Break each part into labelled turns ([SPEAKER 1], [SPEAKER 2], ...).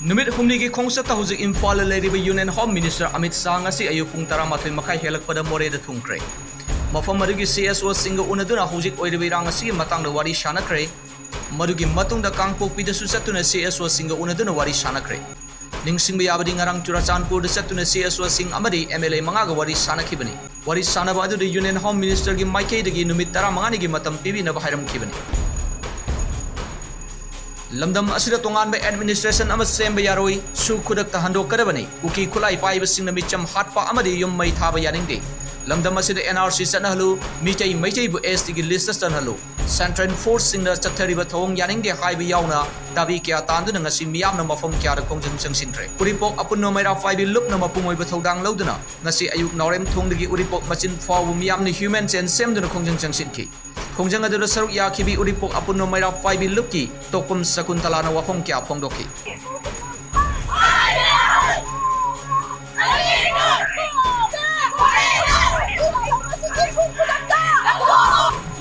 [SPEAKER 1] Numit humni ki khongsa ta hojik Imphal leiriba Union Home Minister Amit Shah ngasi ayu pung 13 makai helakpada more da thungkre. Mafam madugi CSO singa unaduna hojik oiriba irang asi matangda wari shanakre. Madugi matungda Kangpokpi da susatuna CSO singa unaduna wari shanakre. Ningsingba yabadi ngarang Churachandpur da satuna CSO sing amadi MLA mangaga wari shanakibani. Wari shanaba adu da Union Home Minister gi maikei dagi numit 15 gi matam pibina bahairam kibani. Lamdam asida tongan ba administration ama semba yaroi su khudak ta handok kadabani uki khulai pai basing na micham hatpa amadi yum mai thaba yaningde lamdam asida NRC sanahlu michai bu ST gi list sanahlu Central Force singna chathari ba thong yaningde haibi yauna dabi kya tandu na ngasi miyam na mafam kya ra kongjang sangsintre uripok apunno maira 5 lup na mapumoi ba thodang lauduna ngasi ayuk naurem thongdagi uripok machin fawu miyam ni human chain semduna kongjang sangsinki Kongjang adura saruk yakibi uripok apunno maira 5 lupki tokpum sakuntala na wafong kya phongdoki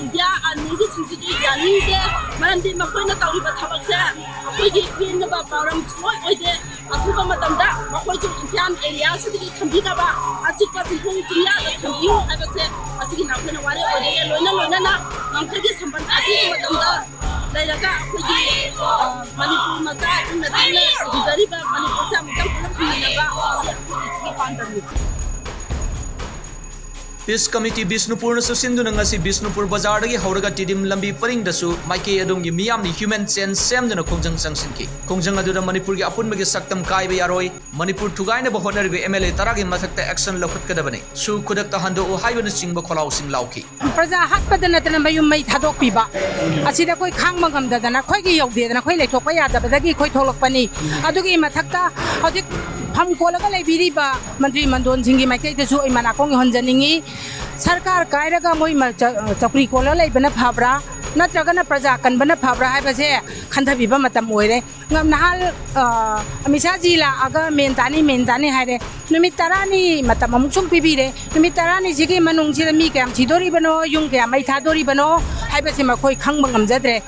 [SPEAKER 2] India ani ki chiji yani de mandi makoi na tawi ba thabak se koi gi pin ba param choi oide athuba matamda makoi chu Indian area se ki thambi ka ba achika thung tiya da thambi aba se asigi na khona ware oide loina na namkha gi samban ati matamda laika koi gi manipur ma sa na tine gari ba manipur sa mutam khona ba se ki pandami
[SPEAKER 1] Peace Committee Bisnupur na susinduna ngasi Bisnupur Bazar dagi hauraga tidim lambi paring dasu maike adongi miyam ni human chain semduna kongjang sangsinki kongjang adura Manipur gi apun magi saktam kai ba yaroi Manipur thugaina ba honari be MLA taragi mathakta action lakhut kadabani su khudak ta hando o haibana singba kholau sing lauki
[SPEAKER 3] praja hakpadana tana mayum mai thadok piba asida koi khang mangam dadana khoi gi yogde dana khoi leithok pa yada badagi khoi tholokpani adugi mathakta hojik pham kolaga leibiri ba mantri mandon singi maike dasu imana kong honjaningi सरकार कायरगा मोई चक्री Cola लेबना फाब्रा नत्रगना प्रजा कनबना फाब्रा हाइबसे खंथबिबा मतम ओइरे ngam nahal amisa jila aga mentani haire numit tarani matam amuksum pibire numit tarani jigi manung jila mi kam chidori bano yung kya mai thadori bano haibase makoi khangba ngamjadre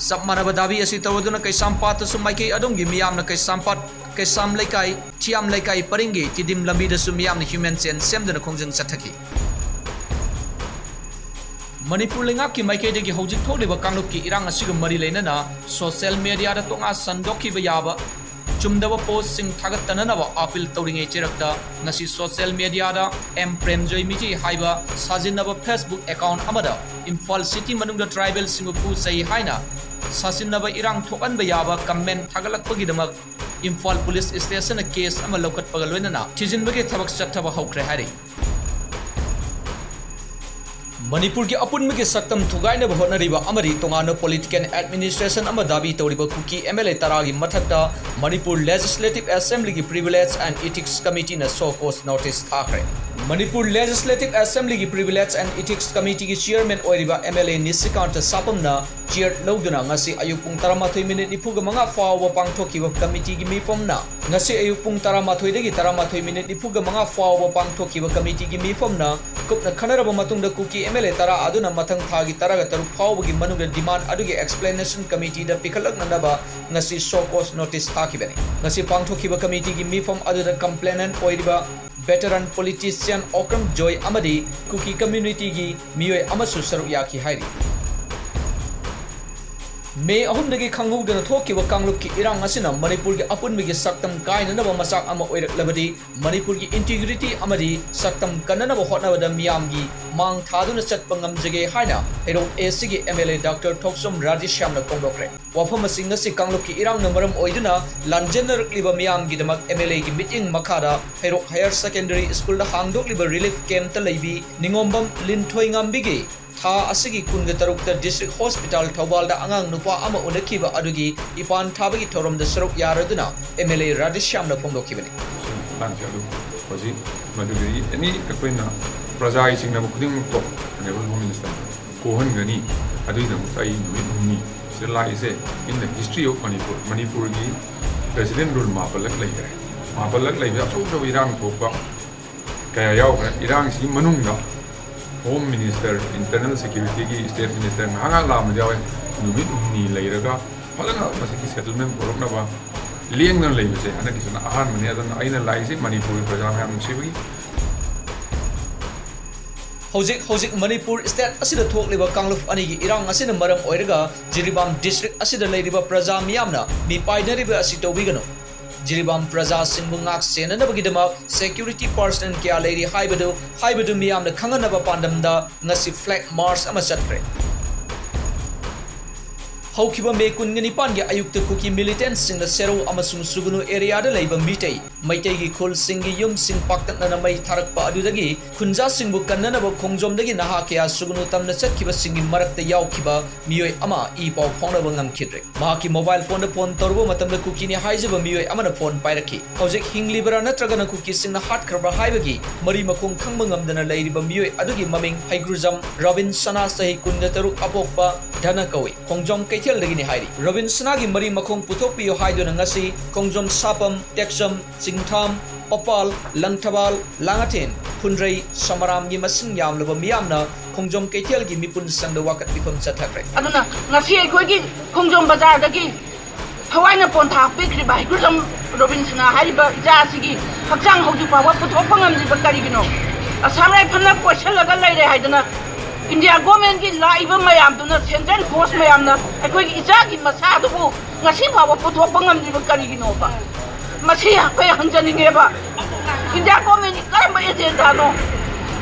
[SPEAKER 1] Sapmana badabi asi tawaduna kai sampat su maike adongi miyam na kai sampat kai sam laikai thiam laikai paringi tidim lambi da su miyam ni human chain semduna kongjang chathaki Manipur lenga ki maike de gi hojik tholiba kangluk ki irang asiga mari leina na social media da tonga sandokhi ba yaba chumdawa post sing thagat tanana apil tawringe chirakta ngasi social media da M Premjoy miji haiba sajinaba Facebook account amada Imphal city manungda tribal singupu sai haina sasinaba irang thokan ba yaba comment thagalakpagi damak Imphal police station a case ama lokat pagaloina na thijinbage thabak chathaba haukre hari Manipur ki apun mege saktam thugaina ba honariba amari tongana political administration ama dabi tawriba kuki MLA taragi mathakta Manipur Legislative Assembly ki Privilege and Ethics Committee na so cause notice thakre Manipur Legislative Assembly ki Privilege and Ethics Committee ki chairman oiriba MLA Nisikanta Sapamna chair loduna ngasi ayupung 13 minute nipuga manga fawa pangthokiba committee gi mifomna ngasi ayupung 13 dagi 13 minute nipuga manga fawa pangthokiba committee gi mifomna kupna khanaraba matungda kuki MLA tara aduna mathang thagi taraga taru fawgi manungda demand adugi explanation committee da pikalak nanaba ngasi so cause notice thakibani ngasi pangthokiba committee gi mifom aduda complainant oiriba veteran politician Okram Joy amadi kuki community gi miyoi amasu saruk yaki hairi May ahumdagi khangudana thokiba kangluk ki irang asina Manipur gi apunmigi saktam kainanaba masak ama oiraklabadi Manipur gi integrity amadi saktam kananaba hotnabada miyamgi mang thaduna chatpa ngamjage haina hero AC gi MLA Dr. Thoksom Rajesh Shamna kongdokre wafam asing ngasi kangluk ki irang namaram oiduna lanjenerkliba miyamgi damak MLA gi meeting makada hero higher secondary school da hangdokliba relief camp ta leibi ningombam linthoi ngambigi tha asigi kunga tarukta district hospital Thobal da angang nupa ama unakiba adugi ipan thabagi thorom da saruk yaraduna MLA Rajesh Shamna phongdokibani
[SPEAKER 4] lanjadu hoji madugiri ani akoina praja isingna khuding mukto honorable home minister kohon gani adui da mutai nui sela ise in the history of Manipur gi president rule mapalak lai ya so irang thokpa kaya yaw irang si manungda Home Minister, Internal Security, State Minister, Hanga Lam Jawe, Numit Ni Lairaga, फजना मसिकी settlement पुरकनबा लेंगन लेबसे हनकिसना आहार मने अदन आइना लाइसे मणिपुर प्रजा मैम सिबगी
[SPEAKER 1] हौजिक मणिपुर स्टेट असिदा थोकलिबा कांगलुफ अनिगी इरांग असिना मरम ओइरगा जिरिबाम डिस्ट्रिक्ट असिदा लेरिबा प्रजा मियामना मी पाइनरिबा असि तौबिगनो जिरिबाम प्रजा सिंबु ngak senanabagidama security personnel kya leiri haibadu miyamna khanganaba pandamda ngasi flag march ama chatre हौखिबा मे कुनगनिपान गे अयुक्त कुकी मिलिटेंट सिंग सेरो अमसुंग सुगुनु एरिया दा लेबा मिटै मैतै गी खोल सिंग गी युम सिंग पाक्तन मै थारकपा अदुदगी खुंजा सिंगबु कन्ननब खोंगजोमदगी नहा कया सुगुनु तमना चतखिबा सिंगी मरकता यावखिबा मियोय अमा ई पाव फोंनब ngamखिद्रे माकी मोबाइल फोन दा फोन तौरबो मतमदा कुकी नि हाइजबा मियोय अमना फोन पाइरखि हौजिक हिंगलिबरा नत्रगना कुकी सिंगना हाट खरबा हाइबगी मरी मखोंग खंगबा ngamदना लेरिबा मियोय अदुगी ममिंग हाइग्रुजम रबिन सना सही कुन्नतरु अपोकपा धना कवि खोंगजोम कैथेलदगिनी हाइरी रबिन सनागी मरी मखोंग पुथोकपियो हाइदुना ngasi खोंगजोम सापम टेक्सम चिंगथाम ओपाल लंगथबाल लांगाथेन खुनरै समारामगी मसिंग यामलबा मियामना खोंगजोम कैथेलगी मिपुन संग वाकत बिफम चथाखरे
[SPEAKER 2] अदुना ngasi अखोगी खोंगजोम बाजारदगी थवाइना पोंथा पिख्रि बाइ गुजम रबिन सना हाइबा जासिगी हक्चांग हौजु पावा पुथोकपा ngamजिबा करिगिनो असामराय फन्ना कोइसलगा लैरे हाइदना इंडिया गवर्नमेंट की लाइव मैम सेंट्रल फोर्स मैम अखोई इचा की मसादुबु ngasi फाव पुथोकपा ngamजिबा करिगिनोबा मसी अखोई हंजनिंगेबा इंडिया गवर्नमेंट की करम एजेंडानो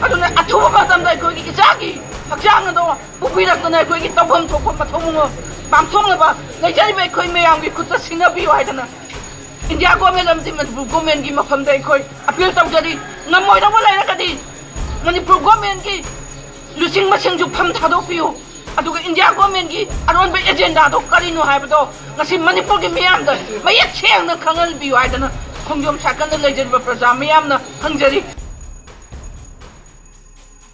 [SPEAKER 2] अदुना अथुबा मतमदा अखोई इचा की हक्चांग दो पुबिरक्तना अखोई की तौफम थोकपा मथोंगो पामथोंगबा लेजरिबे अखोई मैम की खुद सिंगबियो हाइदना इंडिया गवर्नमेंट अमति मणिपुर गवर्नमेंट की मफमदा अखोई अपील तौजरी ngमोइदबा लेरकदी मणिपुर गवर्नमेंट की लुसिंग मसिंग फम थादोपियो अदुगा इंडिया गवर्नमेंट की अरोन बे एजेंडा दो करिनो हाइबदो ngasi मणिपुर की मियाम द मयक सेंगना खंगल बियो हाइदना खोंगजोम साकन लेजरिबा प्रजा मियामना हंजरी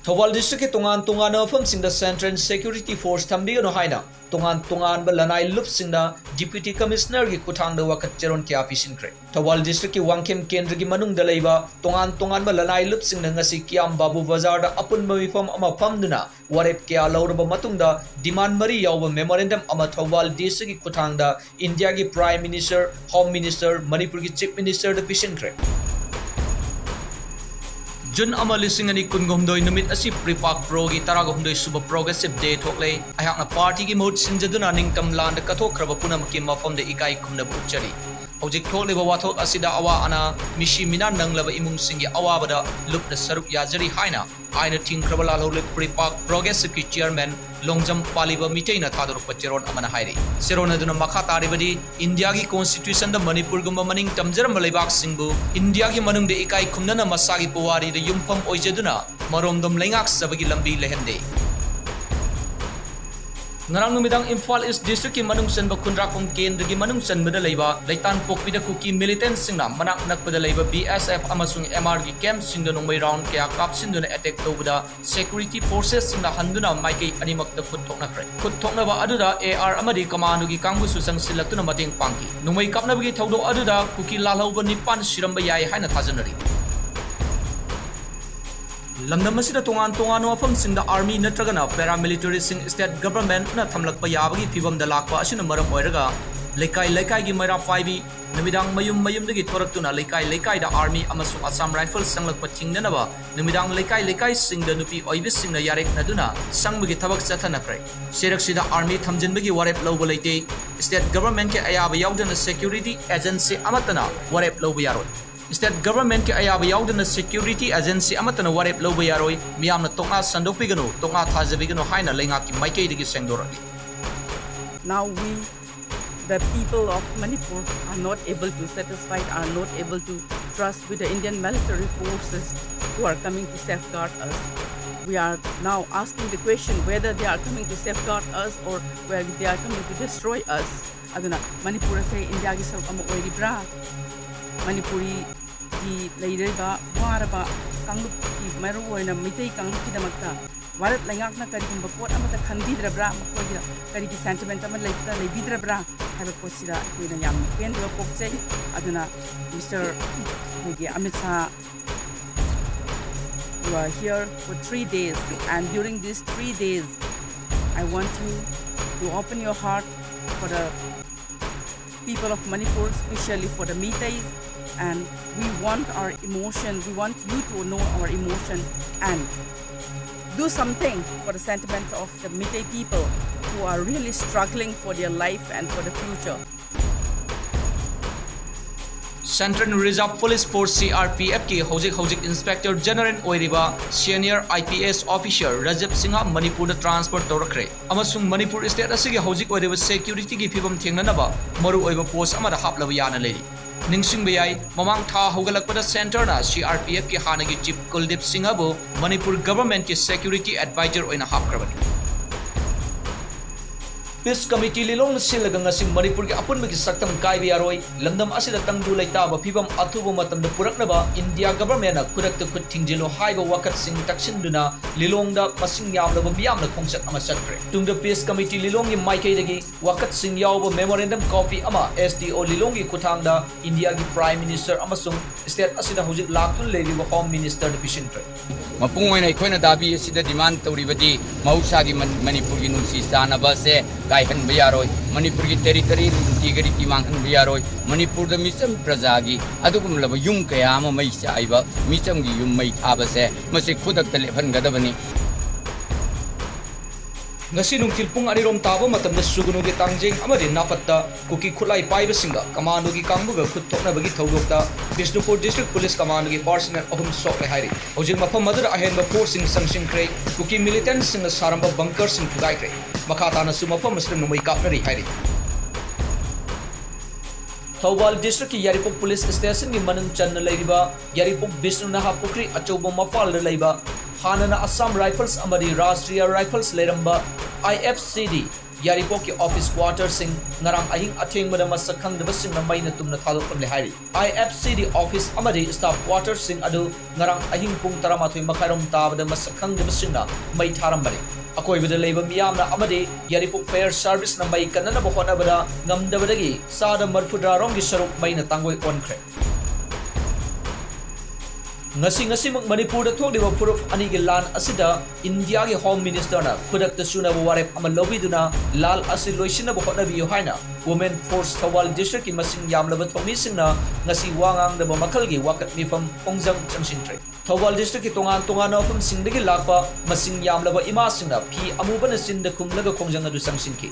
[SPEAKER 1] थौबाल डिस्ट्रिक्ट के तोंगान मफमसिंगदा सेंट्रल सिक्योरिटी फोर्स थम्बिगनो हाइना तोंगान लनाई लुपसिंगदा डिप्यूटी कमिश्नर की खुथांगदा वखत चेरोन क्या पिसिनख्रे थौबाल डिस्ट्रिक्ट की वांखेम केंद्र की मनुंगदा लेबा तोंगान लनाई लुपसिंगदा ngasi कियाम बाबू बाजार दा अपुनबा मिफम अमा फमदुना वारेप क्या लौरबा मतुंगदा डिमांड मरी यावबा मेमोरेंडम अमा थौबाल डिस्ट्रिक्ट की खुथांगदा इंडिया की prime minister home minister Manipur की चीफ मिनिस्टर दा पिसिनख्रे जुन अमा लिसिंग अनि कुनगोमदोय नुमित असि प्रिपाक प्रो की तरागोमदोय सुब प्रोग्रेसिव डे थोकले अहाकना पार्टी की मोड सिंजदुना निंगतम लांद कथोखरब पुनमकी मफमदे इकाई खुमना बुचरी हौजिक थोकलेबा वाथोक असिदा अवा अना मिशी मिना नंगलब इमुंग सिंगी अवाबदा लुपना सरुक याजरी हाइना आइना थिंख्रब लालौले प्रिपाक प्रोग्रेसिव की चेयरमैन लोंगजम पालिबा मिटेना थादोरप चेरोन अमना हाइरे सेरोन अदुना मखा तारिबदी इंडिया की कॉन्स्टिट्यूशन द मणिपुर गुम मनिंग तमजरम लेबाक सिंगबु इंडिया की मनुंग दे इकाई खुमना मसागी पुवारी द युमफम ओइजदुना मरोमदम लेंगाक सबगी लंबी लेहंदे ngarang numidang Imphal East District ki manung senba khundrakom kendra ki manung senbada leiba leitan pokpida kuki militant singna manak nakpada leiba BSF amasung MR ki camp singda nongmai round kya kapsinduna attack tobada security forces singna handuna maikai animakta khut thokna ba aduda AR amadi commando ki kangbu susang silatuna mateng pangki nongmai kapna bagi thaudo aduda kuki lalhauba nipan siramba yai haina thajanari लमनम असिदा तोंगान वफम सिंग army नत्रगना paramilitary सिंग state government ना थमलकपा याबगी फिबम the Lakpa असिना मरम ओइरगा लेकाई की मैरा फाइबी नमिदांग मयुम थोरक्तुना लेकाई दा army अमसुंग Assam rifle संगलकपा चिंगनबा नमिदांग लेकाई सिंग द नुपी ओइबि सिंग यारेक नदुना संगबगी थबक चथनफ्रे सेरक्सिदा आर्मी थमजिनबगी वारेप लौबा लेते स्टेट गवर्नमेंट के अयाबा यावदना सिक्योरिटी एजेंसी अमतना वारेप लौबा यारोय स्टेट गवर्नमेंट के अयाबा यावदना सिक्योरिटी एजेंसी अमतना वारेप लौबा यारोय मियामना तोंगा संदोकपिगनो तोंगा थाजबिगनो हाइना लेंगा की माइकेदगी सेंगदोरगी
[SPEAKER 5] Now the people of Manipur are not able to satisfy, are not able to trust with the Indian military forces who are coming to safeguard us. We are now asking the question whether they are coming to safeguard us or whether they are coming to destroy us. Aduna Manipur say India gi saruk ama oiribra Manipuri ki leireba waraba kanglup ki maru oina mitai kanglup ki damakta Warat langakna karigumba pot amata khanbidrabra makoira karigi sentiment ama leibidrabra haiba posira kuina yam pendra pokchai aduna Mr. Amit Shah, you are here for 3 days, and during these 3 days I want you to open your heart for the people of Manipur, especially for the Meiteis, and we want our emotion, we want you to know our emotion and do something for the sentiment of the Meitei people who are really struggling for their life and for the future.
[SPEAKER 1] Central Reserve Police Force CRPF की हौजिक inspector general ओइरिबा senior IPS officer Rajab Singh Manipur transfer तौरखरे अमसुंग Manipur state असगी हौजिक ओइरिबा security की फिबम थेंगननबा मरु ओइबा पोस्ट अमदा हापलब याना लेरी निंगसिंग बेयाई ममांग था हौगलकपदा सेंटर ना CRPF की हानगी चीफ कुलदीप सिंह बो मणिपुर गवर्नमेंट की सिक्योरिटी एडवाइजर ओइना हापक्रबनी Peace Committee Lilong Silagang Sing Manipur Apun Miki Saktam Kai Biaroi, Landam Asida Tangdu Laitaba, Pibam Atubumatam the Puraknaba, India government, Kurak to Kutingilo, Haiba Wakat Sing Taksinduna, Lilonga, Masing Yam, Biam, the Kongset Amasakre. Tung the Peace Committee Lilongi Maikadegi, Wakat Sing Yao, Memorandum Copy Ama, SDO Lilongi Kutanga, India Prime Minister Amasung, State Asida Hujik Lakun Lady Home Minister the Pishintre.
[SPEAKER 6] Mapung and Ikona Dabi is the demand to Rivati, Mausagi Manipuri Nusi Sana Base, Kaihan Bayaroi, Manipuri territory, integrity Mankan Bayaroi, Manipur the Misam Prazagi, Adukum Lava Yum Kayama Maisa Iva, Misam Yum Mai Abase, Masikuda Telephone Gadavani.
[SPEAKER 1] Ngasi nungtil pung arirom tabo matam na sugunu gi tangjeng amadi napatta kuki khulai paiba singa kamando gi kangbuga khutthokna bagi thawdokta Bishnupur District Police Command gi personnel ahum sok le hairi hojing mafam madura ahenba force sing sangsing kre kuki militant sing saramba bunker sing thugai kre makata na su mafam muslim numai kapnari hairi Thawbal District ki Yaripok Police Station gi manung channa leiba Yaripok Bishnunaha Pukri achouba mafal le leiba Hanana Assam Rifles amadi Rashtriya Rifles leramba IFCD Yaripok ki office quarter sing ngarang ahing atheng mada masakhang da sing namai na tumna thalokam le hari IFCD office amadi staff quarter sing adu ngarang ahing pung 13 makharom tabada masakhang da sing na mai tharam bari akoi bada leiba miyamna amadi Yaripok Fair Service na mai kanana bahona bada ngamdabadagi sada marfudra rom gi saruk mai na tangoi onkhre Ngasi Manipur da thokdiba puruf ani gi lan asida India gi Home Minister na Kudak da suna warep ama lobiduna lal asi loisina bo hotna bi yohaina Women Force Thawal District ki masing yamlaba thomi singna ngasi wangang da makal gi wakat mifam ongjang changsintre Thawal District ki tongan na ofum singdagi lakpa masing yamlaba ima singna phi amubana sinda kumlaga kongjang adu sangsinki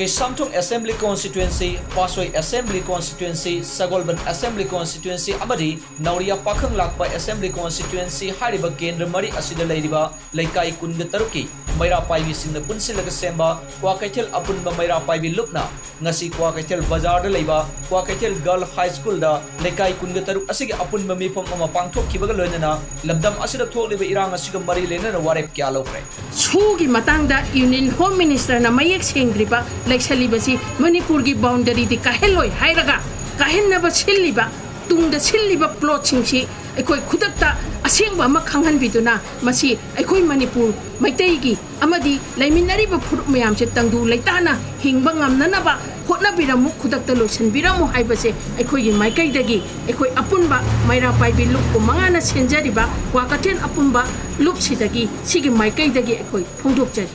[SPEAKER 1] Samtung Assembly Constituency, Pasoi Assembly Constituency, Sagolban Assembly Constituency, Amadi, Nauria Pakang Lakpa Assembly Constituency, Hariba Kendra Mari Asida Ladiba, Laikai Kundataruki, Maira Paivi Singh Punsilaga Semba, Kwakatel Apunba Maira Paivi Lukna, Nasi Kwakatel Bazar de Leba, Kwakatel Girl High School da, Laikai Kundataru Asig Apun Mami from Amapangto Kibagalena, Labdam Asida Toliba Irang Asiga Mari Lena, Warep Kialokre.
[SPEAKER 7] Sugi Matanga, Union Home Minister Namayek Singriba. Like Salibasi, Manipur gi boundary di Kaheloi, Hairaga, Kahenaba Siliba, Tung the Siliba plotting she, a koi Kudata, a singba Makangan Biduna, Masi, a koi Manipur, Maitegi, Amadi, Laminariba Purmiam Chetangu, Laitana, Hingbangam Nanaba, Hotnabira Mukudata Lucian, Biramu Haibase, a koi in my Kaidagi, a koi Apunba, Maira Paibi Lup, Mangana Senjariba, Wakaten Apumba, Lup Sitagi, Sigi my Kaidagi, a koi, Pundukja.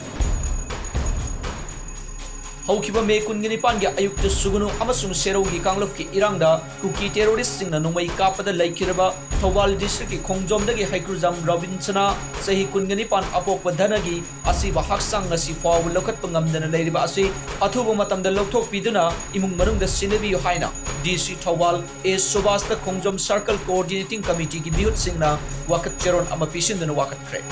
[SPEAKER 1] Haukiba me kungini pangya ayuk te sugunu amasung serogi kanglop ki irangda kuki terrorist sing na numai kapada laikiraba Thawal District ki khongjomdagi haikruzam Robinsona sahi kungini pan apok padhanagi asi bahaksang ngasi faw lokat pangamdana leiriba asi athubu matamda lokthok piduna imung manungda sinabi haina DC Thawal A Subasta Khongjom Circle Coordinating Committee ki miyut singna wakat cheron ama pisindana wakat kre